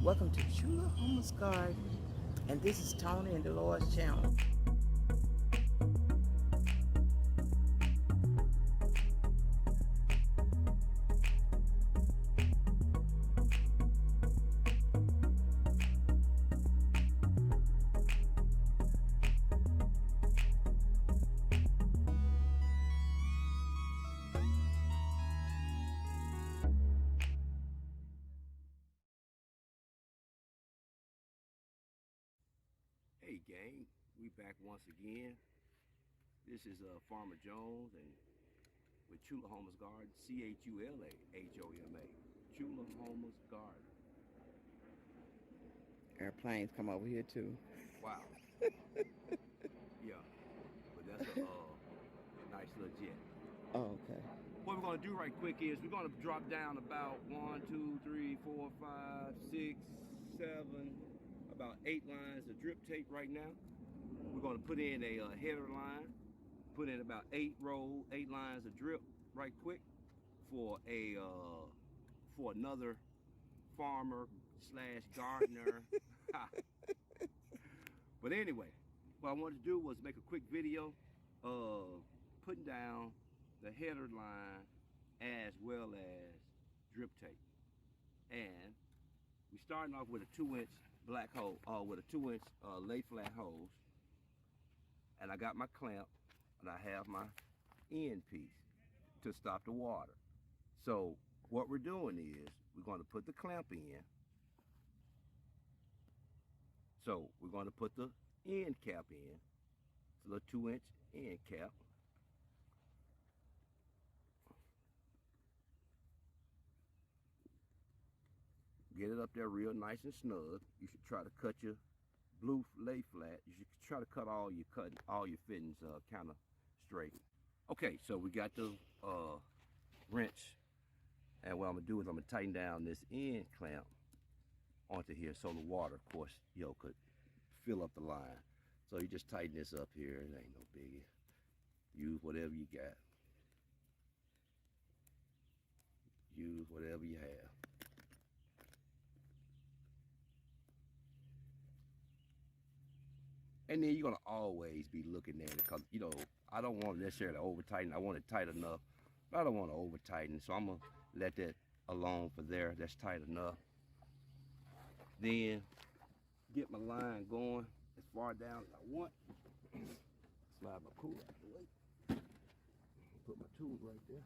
Welcome to CHULAHOMA'S Garden, and this is Tony and Dolores channel. Hey gang, we back once again. This is Farmer Jones and with CHULAHOMA'S Garden, CHULAHOMA, CHULAHOMA'S Garden. Airplanes come over here too. Wow. Yeah, but that's a nice little jet. Oh, okay. What we're gonna do right quick is we're gonna drop down about 1, 2, 3, 4, 5, 6, 7, about 8 lines of drip tape right now. We're gonna put in a header line, put in about 8 lines of drip right quick for another farmer slash gardener. But anyway, what I wanted to do was make a quick video of putting down the header line as well as drip tape. And we're starting off with a 2-inch black hole, with a 2-inch lay flat hose. And I got my clamp and I have my end piece to stop the water. So what we're doing is we're going to put the clamp in. So we're going to put the end cap in. It's a little 2-inch end cap. Get it up there real nice and snug. You should try to cut your blue lay flat. You should try to cut all your fittings kind of straight. Okay, so we got the wrench, and what I'm gonna do is I'm gonna tighten down this end clamp onto here so the water, of course, could fill up the line. So you just tighten this up here. It ain't no biggie. Use whatever you got. Use whatever you have. And then you're gonna always be looking at it because I don't want it necessarily over tighten. I want it tight enough, but I don't want to over tighten. So I'm gonna let that alone for there. That's tight enough. Then get my line going as far down as I want. Slide my pool out the way. Put my tool right there.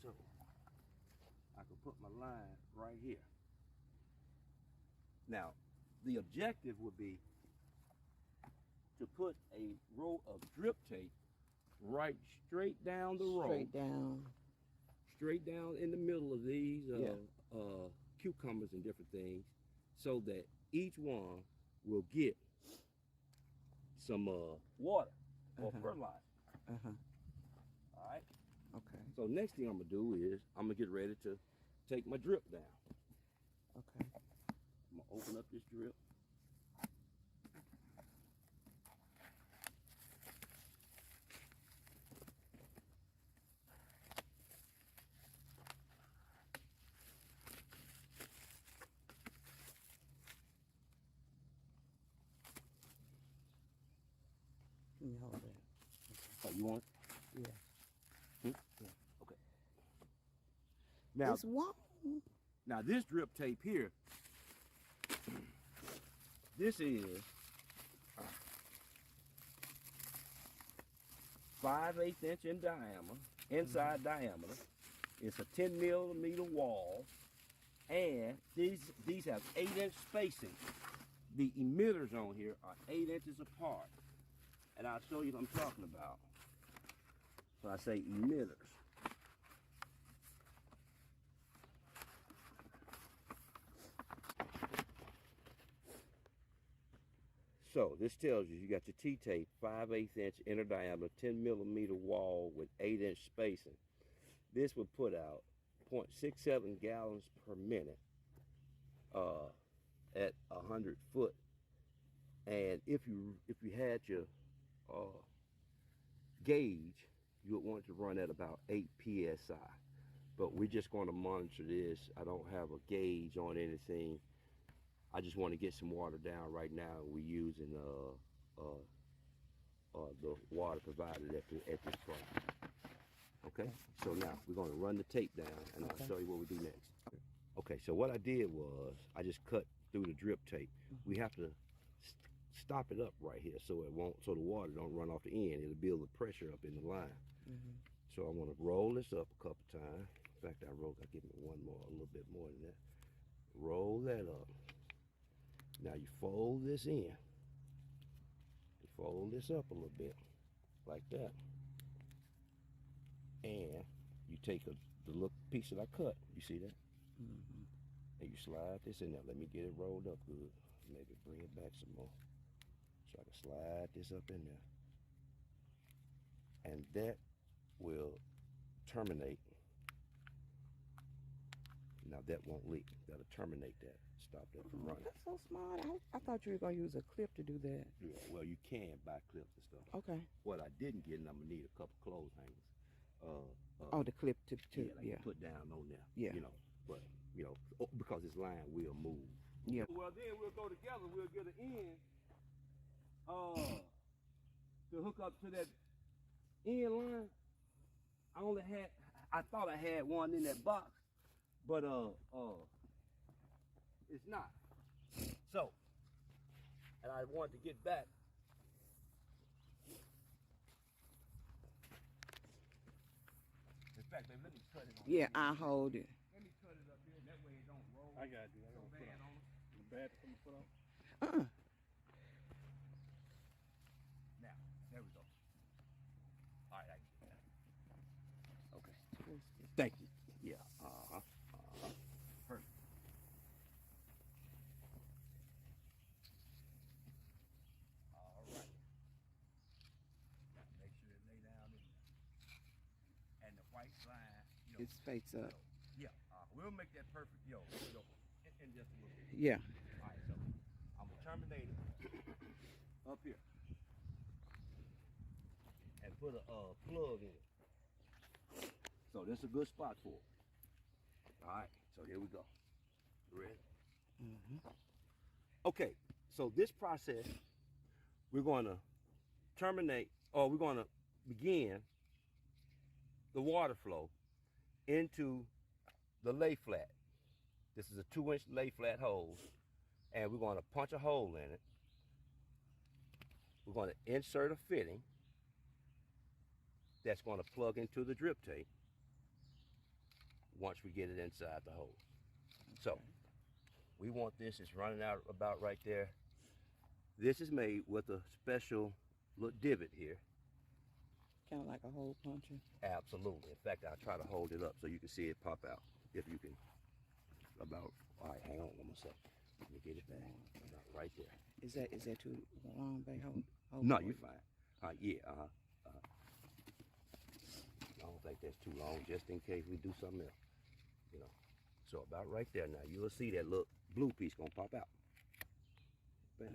So I can put my line right here. Now, the objective would be to put a row of drip tape right straight down the row. Straight down in the middle of these cucumbers and different things, so that each one will get some water or fertilizer. All right. Okay. So next thing I'm gonna do is I'm gonna get ready to take my drip down. Okay. I'm gonna open up this drip. Let me hold that. Oh, you want it? Yeah. Yeah. Okay. Now, it's warm. Now this drip tape here, this is 5/8 inch in diameter, inside diameter. It's a 10 millimeter wall, and these have 8-inch spacing. The emitters on here are 8 inches apart, and I'll show you what I'm talking about. So I say emitters. So this tells you got your T-tape, 5/8 inch inner diameter, 10 millimeter wall with 8-inch spacing. This would put out 0.67 gallons per minute at 100 foot. And if you had your gauge, you would want to run at about 8 psi. but we're just going to monitor this. I don't have a gauge on anything. I just want to get some water down right now. We're using the water provided at this point. Okay, so now we're going to run the tape down, and I'll show you what we do next. Okay, so what I did was I just cut through the drip tape. We have to stop it up right here so it won't, so the water don't run off the end. It'll build the pressure up in the line. So I want to roll this up a couple times. In fact, I give me one more, a little bit more than that. Roll that up. Now you fold this in. You fold this up a little bit, like that. And you take the little piece that I cut. You see that? And you slide this in there. Let me get it rolled up good. Maybe bring it back some more. So I can slide this up in there. And that will terminate. Now that won't leak. That'll terminate that. Stop that from running. That's so smart. I thought you were going to use a clip to do that. Yeah, well, you can buy clips and stuff. Okay. What I didn't get, and I'm going to need a couple clothes hangers. Oh, the clip to put down on there. Yeah. You know, but, you know, because this line will move. Yeah. Well, then we'll go together. We'll get an end to hook up to that end line. I thought I had one in that box, but it's not. So, and I wanted to get back. In fact, let me cut it on. Yeah, I hold it. Let me cut it up here, that way it don't roll. I got you. I got so to put bad on. on it. Bad to put my foot on? Now, there we go. All right, I get that. Okay. Thank you. Yeah. Perfect. All right. Gotta make sure it lay down in there. And the white line, you know, It's face up. yeah, we'll make that perfect, in just a little bit. Yeah. All right, so I'm gonna terminate it up here and put a plug in it. So this is a good spot for it. All right, so here we go. You ready? Okay, so this process, we're gonna terminate, or we're gonna begin the water flow into the lay flat. This is a 2-inch lay flat hose, and we're going to punch a hole in it. We're going to insert a fitting that's going to plug into the drip tape once we get it inside the hole. So we want this, it's running out about right there. This is made with a special little divot here. Kind of like a hole puncher. Absolutely. In fact, I'll try to hold it up so you can see it pop out. If you can, all right, hang on one second. Let me get it back. About right there. Is that too long, babe? Hold No, on. you're fine. Yeah, I don't think that's too long, just in case we do something else. You know. So about right there now, you'll see that little blue piece gonna pop out. Bam.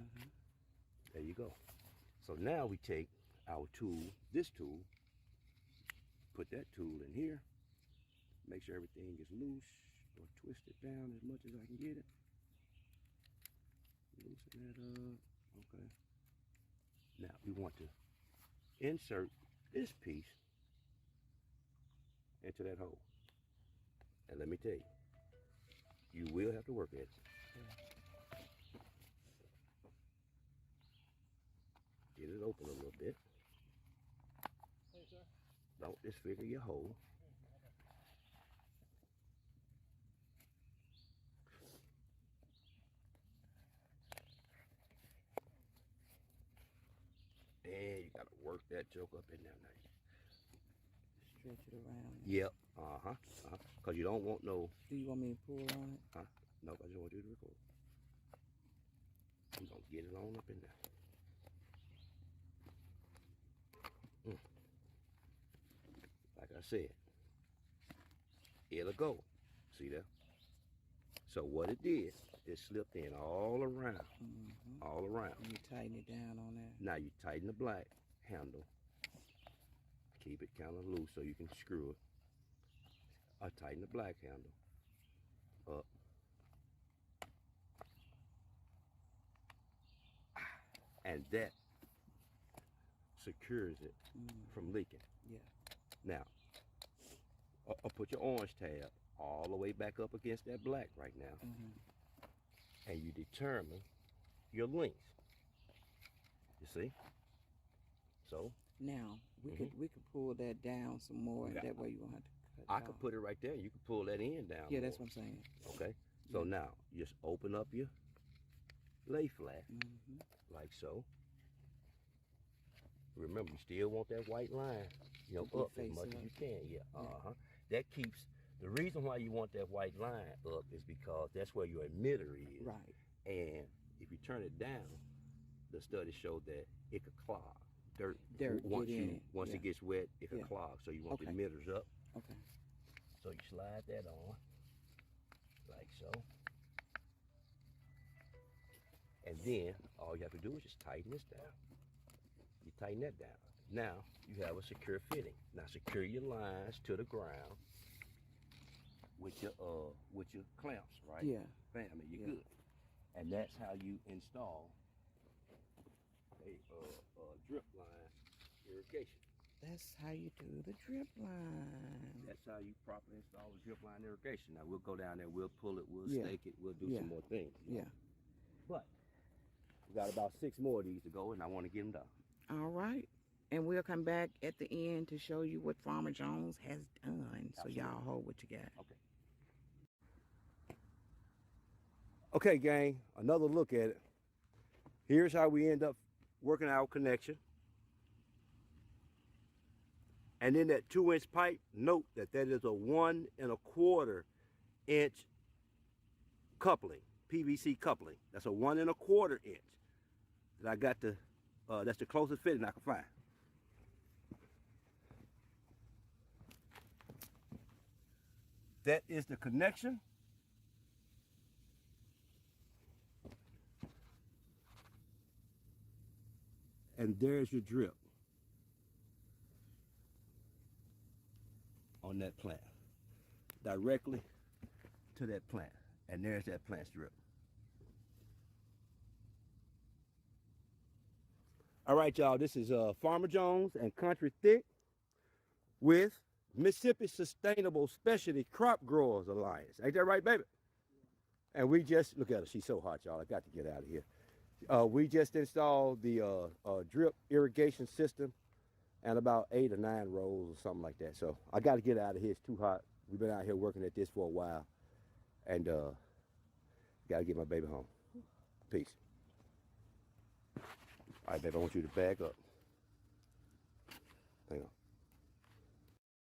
There you go. So now we take our tool, this tool, put that tool in here, make sure everything is loose, or twist it down as much as I can get it. Loosen that up. Okay. Now we want to insert this piece into that hole. And let me tell you, you will have to work at it. Get it open a little bit. Hey, sir. Don't disfigure your hole. And you gotta work that joke up in there nice. Stretch it around. Yep. Cause you don't want no. Do you want me to pull on it? No, I just want you to record. I'm gonna get it on up in there. Like I said, it'll go. See that? So what it did, it slipped in all around. All around. And you tighten it down on that. Now you tighten the black handle. Keep it kind of loose so you can screw it. I tighten the black handle up. And that secures it from leaking. Yeah. Now, I'll put your orange tab all the way back up against that black right now. And you determine your length. You see? So now we could pull that down some more, and that way you won't have to cut I it could off. put it right there. You can pull that end down. Yeah, more. that's what I'm saying. Okay. So now just open up your lay flat like so. Remember, you still want that white line, you know, up as much as you can. Yeah. That keeps. The reason why you want that white line up is because that's where your emitter is. Right. And if you turn it down, the studies show that it could clog. Dirt once it gets wet, it could clog. So you want the emitters up. Okay. So you slide that on like so. And then all you have to do is just tighten this down. You tighten that down. Now you have a secure fitting. Now secure your lines to the ground with your clamps, right? Yeah. Bam, and you're good. And that's how you install a drip line irrigation. That's how you do the drip line. That's how you properly install a drip line irrigation. Now we'll go down there, we'll pull it, we'll stake it, we'll do some more things. You know? But we got about 6 more of these to go, and I want to get them done. All right. And we'll come back at the end to show you what Farmer Jones has done. So y'all hold what you got. Okay. Okay, gang, another look at it. Here's how we end up working our connection. And then that 2-inch pipe, note that that is a 1 1/4 inch coupling, PVC coupling. That's a 1 1/4 inch. That I got the, that's the closest fitting I can find. That is the connection. And there's your drip on that plant, directly to that plant. And there's that plant's drip. All right, y'all, this is Farmer Jones and Country Thick with Mississippi Sustainable Specialty Crop Growers Alliance. Ain't that right, baby? And we just, look at her, she's so hot, y'all. I got to get out of here. We just installed the drip irrigation system and about 8 or 9 rows or something like that. So I got to get out of here. It's too hot. We've been out here working at this for a while. And got to get my baby home. Peace. All right, baby, I want you to back up. Hang on.